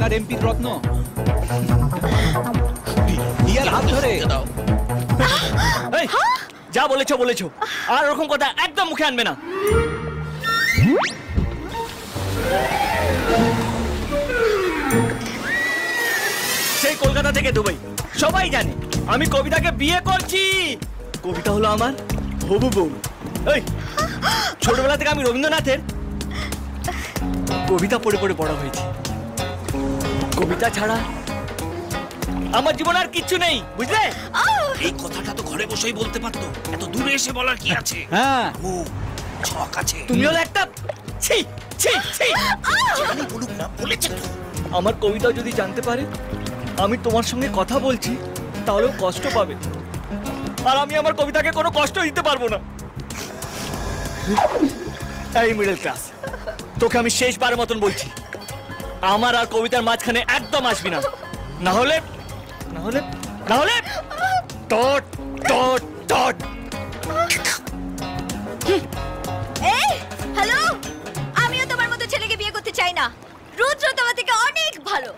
এখানকার এমপির রত্ন। ইয়ার হাত ধরে দাও। এই, যা বলেছো বলেছো, আর ওরকম কথা একদম মুখে আনবে না। সেই কলকাতা থেকে দুবাই সবাই জানে আমি কবিতাকে বিয়ে করছি। কবিতা হলো আমার হবু বউ। এই, ছোটবেলা থেকে আমি রবীন্দ্রনাথের কবিতা পড়ে পড়ে বড় হয়েছি। কবিতা ছাড়া আমার জীবন আর কিচ্ছু নেই, বুঝলে? এই কথাটা তো ঘরে বসেই বলতে পারতো, এত দূরে এসে বলার কি আছে? হ্যাঁ, ও ছক আছে। তুমি হলো একটা ছি ছি ছি। জানি বলুক না, বলেছে তো। আমার কবিতা যদি জানতে পারে আমি তোমার সঙ্গে কথা বলছি তাহলেও কষ্ট পাবে, আর আমি আমার কবিতাকে কোনো কষ্ট দিতে পারবো না। এই মিডল ক্লাস, তোকে আমি শেষবারের মতন বলছি, আমার আর কবিতার মাঝখানে একদম আসবি না, না হলে না হলে না হলে ডট ডট ডট। এই হ্যালো, আমিও তোমার মতো ছেলেকে বিয়ে করতে চাই না। রুদ্র তোমার থেকে অনেক ভালো।